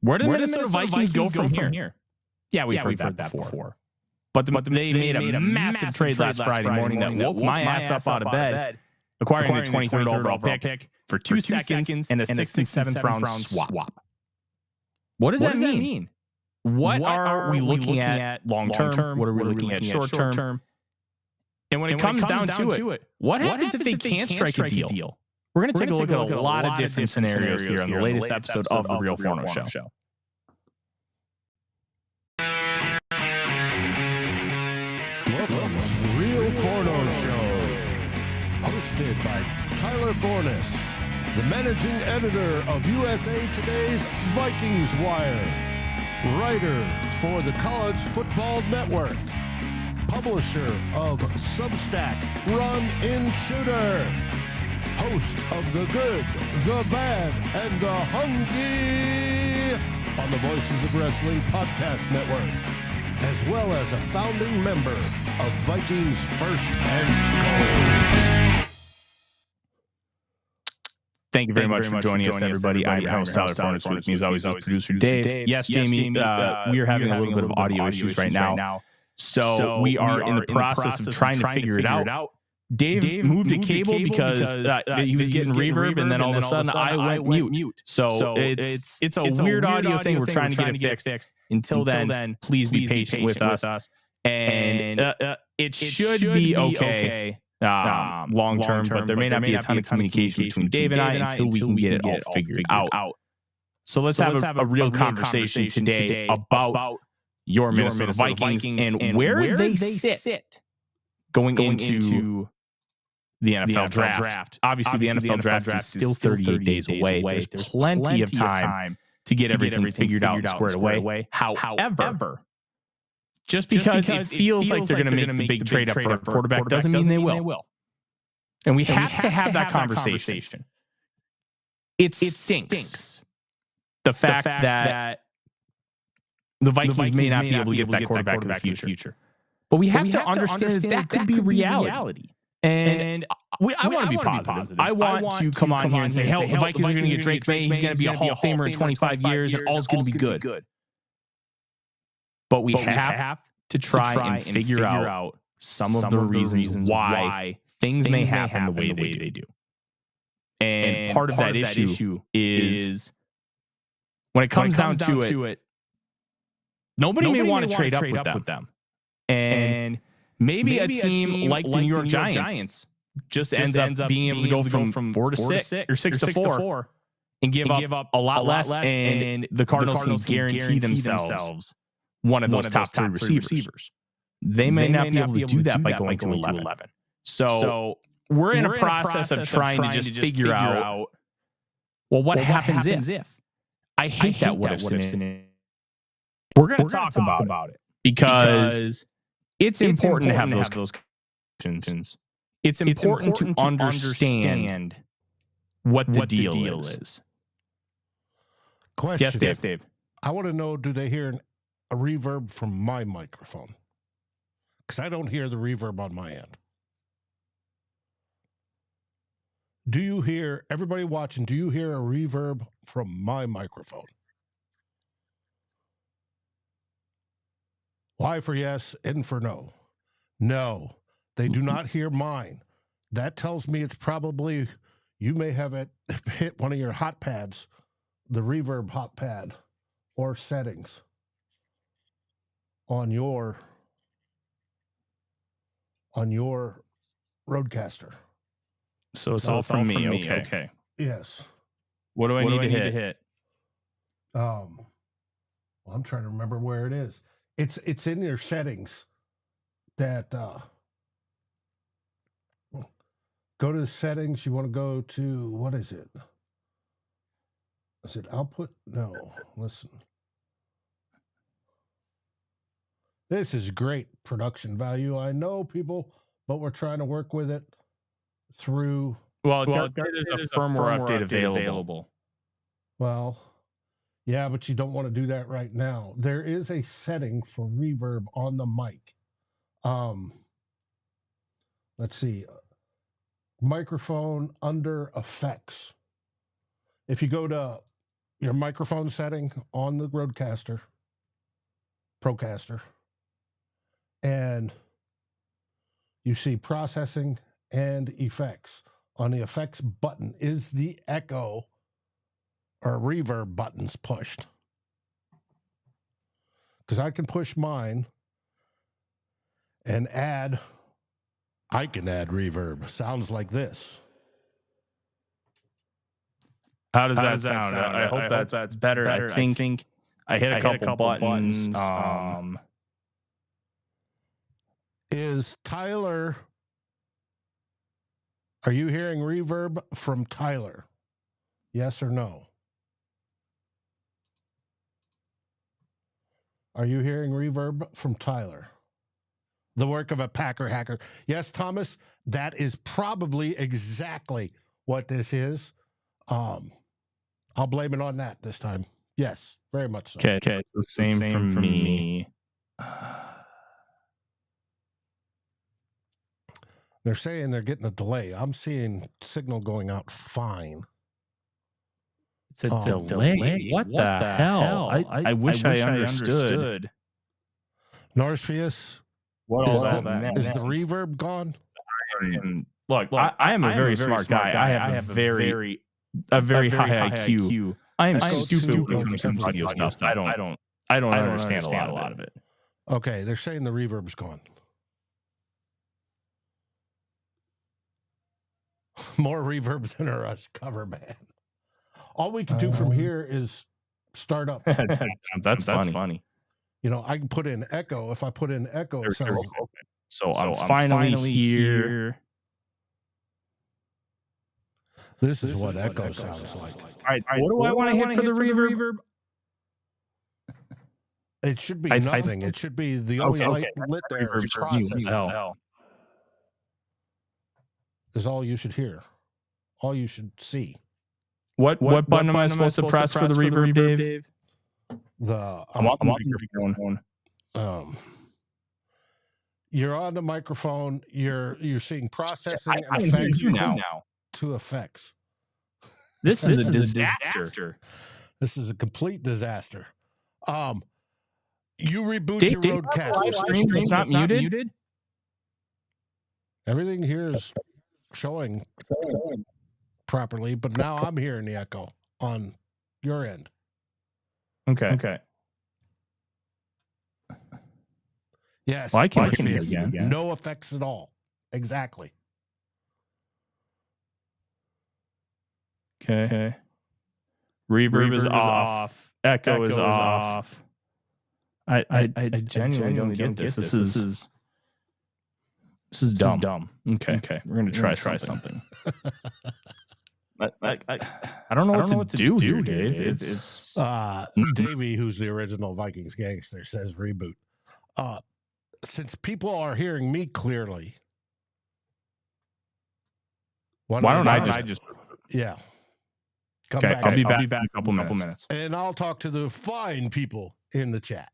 Where did Minnesota Vikings go from here? Yeah, we've heard that before. But they made a massive trade last Friday morning that woke my ass up out of bed, acquiring the 23rd overall pick for 2 seconds and a 6th and 7th round swap. What does that mean? What are we looking at long term? What are we looking at short term? And when it comes down to it, what happens if they can't strike a deal? We're going to take a look at a lot of different scenarios here on the latest episode of the Real Forno Show. Welcome to the Real Forno Show, hosted by Tyler Forness, the managing editor of USA Today's Vikings Wire, writer for the College Football Network, publisher of Substack Run In Shooter, host of The Good, The Bad, and The Hungry on the Voices of Wrestling Podcast Network, as well as a founding member of Vikings First and SKOL. Thank you very much for joining us, everybody. I'm your host, Tyler Forness. With me, as always, is producer Dave. Yes, Jamie, we are having a little bit of audio issues right now. So we are in the process of trying to figure it out. Dave moved a cable because he was getting reverb, and then all of a sudden I went mute. So it's a weird audio thing. We're trying to get it fixed. Until then, please be patient with us. And it should be okay long term, but there may not be a ton of communication between Dave and I until we can get it all figured out. So let's have a real conversation today about your Minnesota Vikings and where they sit going into the NFL draft. Obviously, the NFL draft is still 38 days away. There's plenty of time to get everything figured out and squared away. However, just because it feels like they're going to make the big trade up for a quarterback doesn't mean they will. And we have to have that conversation. It stinks. The fact that the Vikings may not be able to get that quarterback in the future. But we have to understand that could be reality. And I want to be positive. I want to come on here and say, hell, the Vikings are going to get Drake May. He's going to be a Hall of Famer in 25 years, and all's going to be good. But we have to try and figure out some of the reasons why things may happen the way they do. And part of that issue is when it comes down to it, nobody may want to trade up with them. And maybe a team like the New York Giants just ends up being able to go from 4 to 6 or 6 to 4 and give up a lot less, and the Cardinals can guarantee themselves one of those top 3 receivers. They may not be able to do that by going to 11. So we're in a process of trying to just figure out, well, what happens if? I hate that what if scenario. We're going to talk about it because it's important to have those conversations. It's important to understand what the deal is. Question. Yes, Dave. I want to know, do they hear a reverb from my microphone? Because I don't hear the reverb on my end. Do you hear, everybody watching, do you hear a reverb from my microphone? Y for yes, N for no. No, they do not hear mine. That tells me it's probably, you may have hit one of your hot pads, the reverb hot pad or settings on your Roadcaster. So it's all from me. Okay. Yes. What do I need to hit? Well, I'm trying to remember where it is. It's in your settings that go to the settings. You want to go to, what is it? Is it output? No, listen. This is great production value. I know, people, but we're trying to work with it through. Well, there's a firmware update available. Well, yeah, but you don't want to do that right now. There is a setting for reverb on the mic. Let's see. Microphone under effects. If you go to your microphone setting on the Procaster, and you see processing and effects. On the effects button, is the echo or reverb buttons pushed? Because I can push mine and I can add reverb. Sounds like this. How does that sound? I hope that's better. I think I hit a couple buttons. Is Tyler... Are you hearing reverb from Tyler? Yes or no? Are you hearing reverb from Tyler? The work of a Packer hacker. Yes, Thomas, that is probably exactly what this is. I'll blame it on that this time. Yes, very much so. Okay, it's the same from me. They're saying they're getting a delay. I'm seeing signal going out fine. It's a delay. What the hell? I wish I understood. Norspheus, What all that meant. is the reverb gone? Look, I am a very smart guy. I have a very high IQ. I am stupid when it comes to audio stuff. I don't understand a lot of it. Okay, they're saying the reverb's gone. More reverbs than a Rush cover band. All we can do from here is start up. That's funny. You know, I can put in echo. If I put in echo, it sounds... So I'm finally here. This is what echo sounds like. All right, what do I want to hit for the reverb? It should be nothing. It should be the only light lit there is processing. Is all you should hear. All you should see. What button am I supposed to press for the reverb, Dave? I'm on the microphone. You're on the microphone. You're seeing processing and effects now. To effects. This is a disaster. This is a complete disaster. You reboot your Rodecaster. Stream is not muted. Everything here is showing properly, but now I'm hearing the echo on your end. Okay. Yes. Well, I can hear it again. No effects at all. Exactly. Okay. Reverb is off. Echo is off. I genuinely don't get this. This is dumb. Okay. We're gonna try something. I don't know what to do here, Dave. It's Davey, who's the original Vikings gangster, says reboot. Since people are hearing me clearly, why don't I just yeah. Come back. I'll be back in a couple minutes. And I'll talk to the fine people in the chat.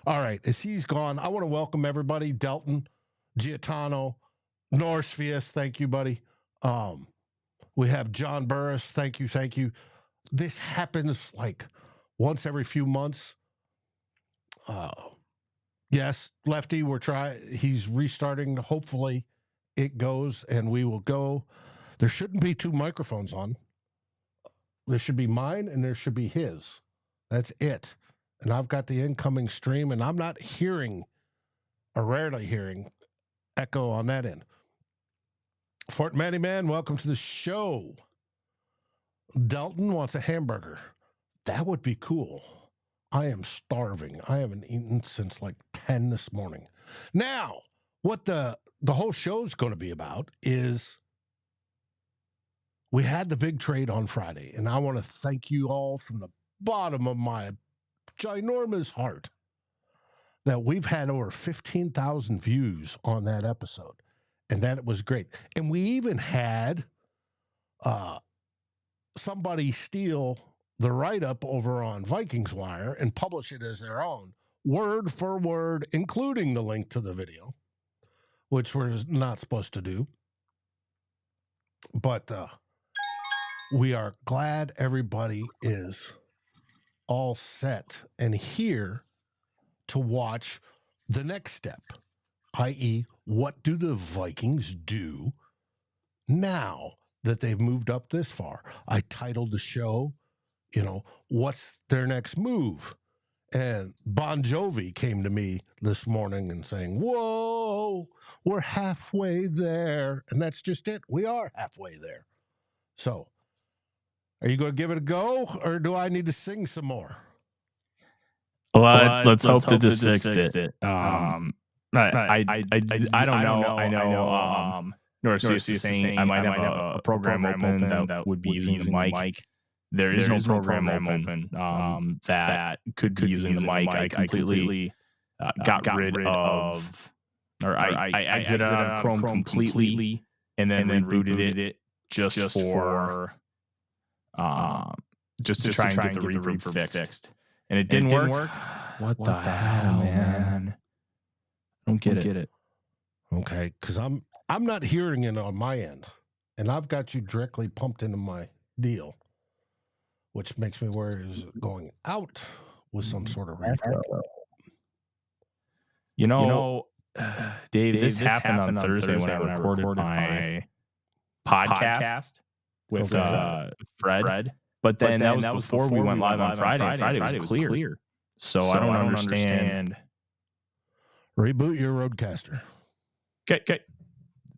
All right. As he's gone, I want to welcome everybody. Delton, Giatano, Norspheus, thank you, buddy. We have John Burris. Thank you. This happens like once every few months. Yes, Lefty, he's restarting. Hopefully it goes and we will go. There shouldn't be two microphones on. There should be mine and there should be his. That's it. And I've got the incoming stream and I'm not hearing, or rarely hearing, echo on that end. Fort Manny Man, welcome to the show. Delton wants a hamburger. That would be cool. I am starving. I haven't eaten since like 10 this morning. Now, what the whole show's going to be about is we had the big trade on Friday, and I want to thank you all from the bottom of my ginormous heart that we've had over 15,000 views on that episode, and that it was great. And we even had somebody steal the write-up over on Vikings Wire and publish it as their own, word for word, including the link to the video, which we're not supposed to do. But we are glad everybody is all set and here to watch the next step, i.e., what do the Vikings do now that they've moved up this far? I titled the show, what's their next move? And Bon Jovi came to me this morning and saying, whoa, we're halfway there. And that's just it. We are halfway there. So are you going to give it a go, or do I need to sing some more? Well, let's hope that this fixed it. I don't know. I know. Norris is saying I might have a program open that would be using the mic. There is no program open that could be using the mic. I completely got rid of, or I exited out of Chrome completely and then rebooted it just to try and get the reverb fixed. And it didn't work. What the hell, man? I don't get it. Okay, because I'm not hearing it on my end, and I've got you directly pumped into my deal, which makes me worry is going out with some sort of reverb. Dave, this happened on Thursday when I recorded my podcast with Fred. But then that was before we went live on Friday. Friday was clear. So I don't understand. Reboot your Roadcaster. Okay.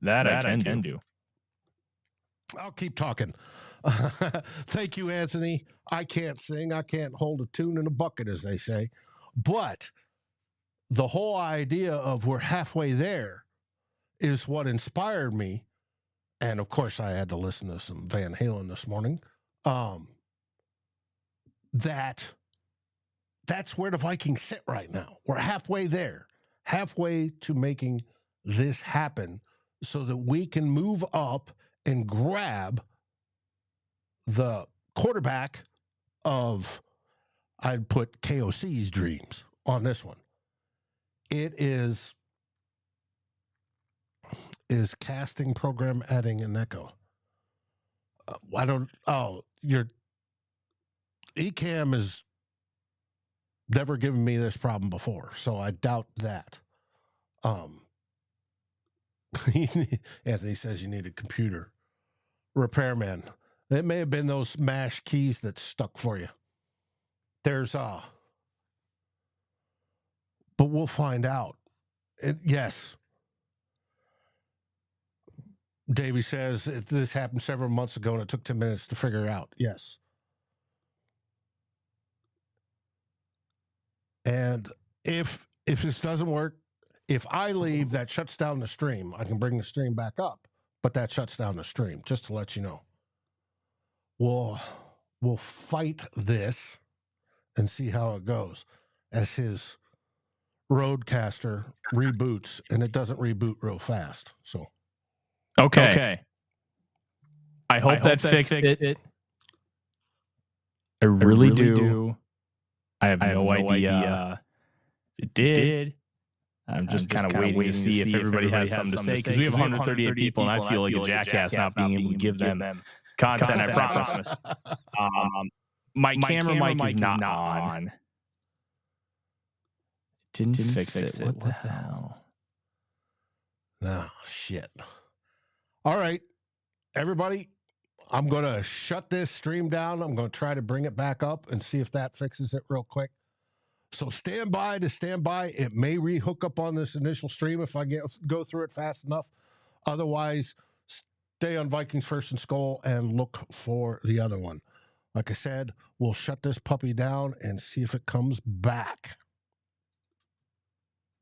That I can do. I'll keep talking. Thank you, Anthony. I can't sing. I can't hold a tune in a bucket, as they say. But the whole idea of we're halfway there is what inspired me. And, of course, I had to listen to some Van Halen this morning. That's where the Vikings sit right now. We're halfway there, halfway to making this happen so that we can move up and grab the quarterback of, I'd put KOC's dreams on this one. It is casting program adding an echo. Your Ecamm is never given me this problem before, so I doubt that. Anthony says you need a computer repairman. It may have been those mash keys that stuck for you. But we'll find out. Yes. Davey says this happened several months ago and it took 10 minutes to figure it out. Yes. And if this doesn't work, if I leave, that shuts down the stream. I can bring the stream back up, but that shuts down the stream, just to let you know. We'll fight this and see how it goes as his Roadcaster reboots, and it doesn't reboot real fast. So, okay. I hope that fixed it. I really do. I have no idea if it did. I'm just kind of waiting to see if everybody has something to say, because we have 138 people, and I feel like a jackass not being able to give them content, I promise. My camera mic is not on. Didn't fix it. What the hell? Oh, shit. All right, everybody, I'm going to shut this stream down. I'm going to try to bring it back up and see if that fixes it real quick. So stand by. It may re-hook up on this initial stream if I go through it fast enough. Otherwise, stay on Vikings First and SKOL and look for the other one. Like I said, we'll shut this puppy down and see if it comes back.